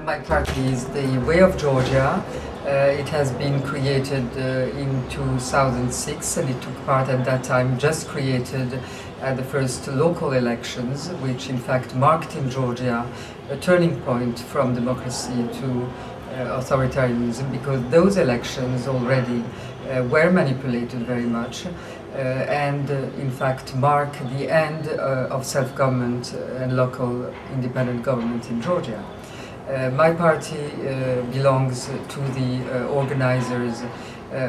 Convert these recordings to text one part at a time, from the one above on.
My party is the Way of Georgia. It has been created in 2006 and it took part at that time, just created at the first local elections, which in fact marked in Georgia a turning point from democracy to authoritarianism, because those elections already were manipulated very much and in fact mark the end of self-government and local independent government in Georgia. My party belongs to the organizers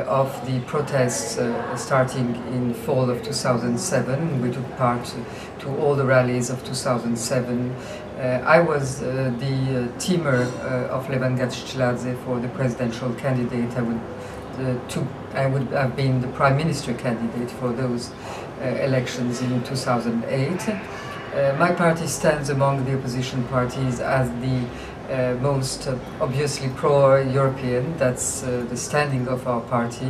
of the protests starting in fall of 2007. We took part to all the rallies of 2007. I was the teamer of Levan Gatschiladze for the presidential candidate. I would have been the prime minister candidate for those elections in 2008. My party stands among the opposition parties as the most obviously pro-European. That's the standing of our party,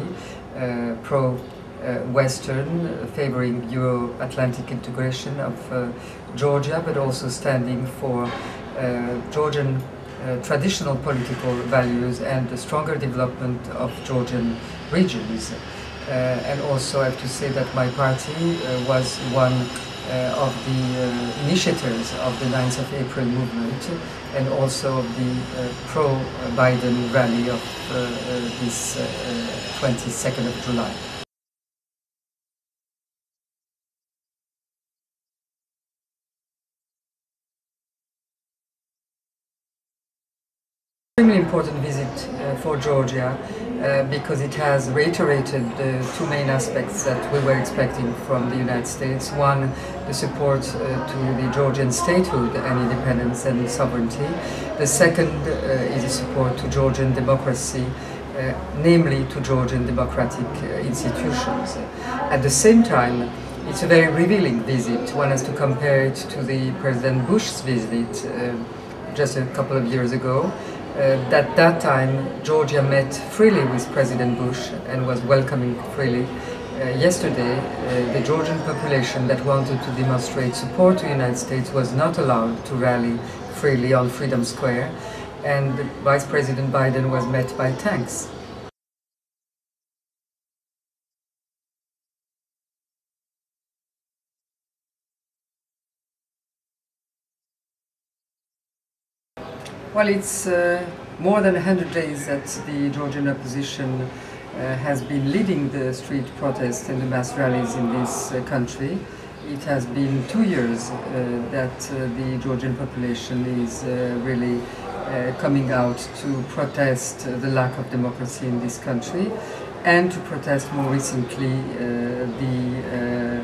pro-Western, favoring Euro-Atlantic integration of Georgia, but also standing for Georgian traditional political values and the stronger development of Georgian regions. And also I have to say that my party was one of the initiators of the 9th of April movement and also of the pro-Biden rally of this 22nd of July. Extremely important visit for Georgia because it has reiterated the two main aspects that we were expecting from the United States. One, the support to the Georgian statehood and independence and sovereignty. The second is a support to Georgian democracy, namely to Georgian democratic institutions. At the same time, it's a very revealing visit. One has to compare it to the President Bush's visit just a couple of years ago. At that time, Georgia met freely with President Bush and was welcoming freely. Yesterday, the Georgian population that wanted to demonstrate support to the United States was not allowed to rally freely on Freedom Square, and Vice President Biden was met by tanks. Well, it's more than 100 days that the Georgian opposition has been leading the street protests and the mass rallies in this country. It has been 2 years that the Georgian population is really coming out to protest the lack of democracy in this country and to protest more recently the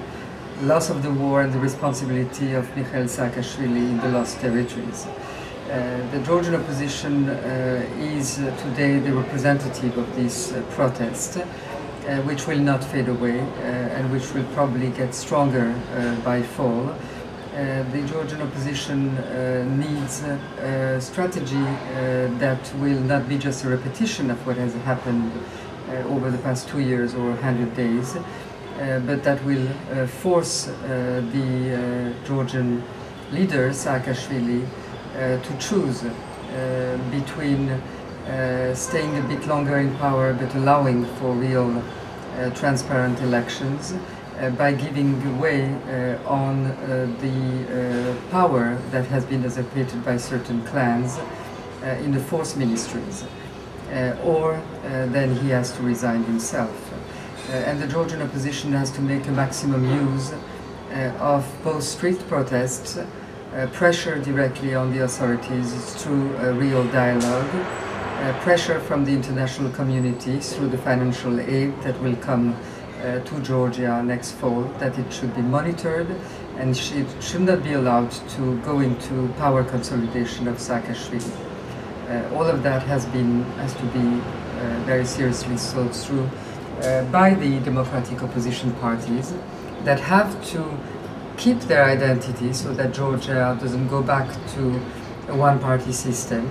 loss of the war and the responsibility of Mikheil Saakashvili in the lost territories. The Georgian opposition is today the representative of this protest, which will not fade away and which will probably get stronger by fall. The Georgian opposition needs a strategy that will not be just a repetition of what has happened over the past 2 years or 100 days, but that will force the Georgian leader, Saakashvili, to choose between staying a bit longer in power but allowing for real transparent elections by giving way on the power that has been usurpated by certain clans in the force ministries, or then he has to resign himself. And the Georgian opposition has to make a maximum use of both street protests, pressure directly on the authorities through a real dialogue, pressure from the international community through the financial aid that will come to Georgia next fall, that it should be monitored and it should not be allowed to go into power consolidation of Saakashvili. All of that has to be very seriously thought through by the democratic opposition parties that have to keep their identity so that Georgia doesn't go back to a one-party system.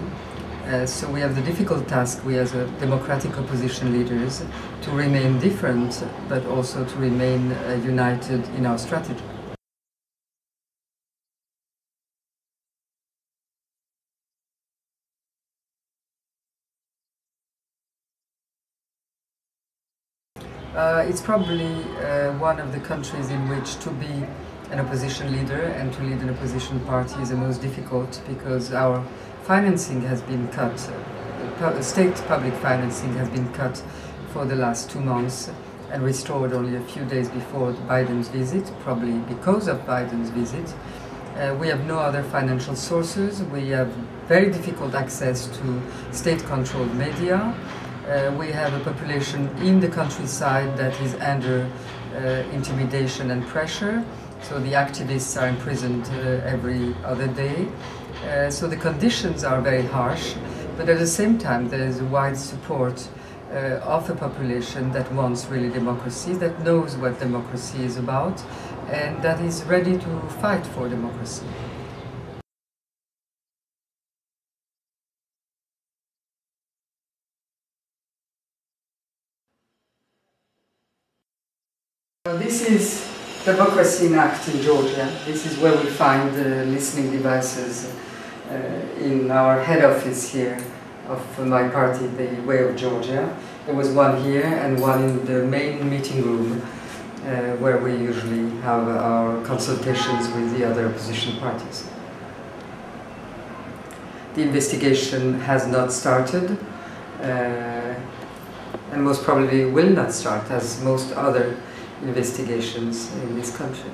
So we have the difficult task, we as democratic opposition leaders, to remain different but also to remain united in our strategy. It's probably one of the countries in which to be an opposition leader and to lead an opposition party is the most difficult, because our financing has been cut, state public financing has been cut for the last 2 months and restored only a few days before Biden's visit, probably because of Biden's visit. We have no other financial sources. We have very difficult access to state-controlled media. We have a population in the countryside that is under intimidation and pressure. So the activists are imprisoned every other day. So the conditions are very harsh, but at the same time there is a wide support of a population that wants really democracy, that knows what democracy is about, and that is ready to fight for democracy. This is Democracy in Act in Georgia. This is where we find the listening devices in our head office here of my party, the Way of Georgia. There was one here and one in the main meeting room where we usually have our consultations with the other opposition parties. The investigation has not started and most probably will not start, as most other investigations in this country.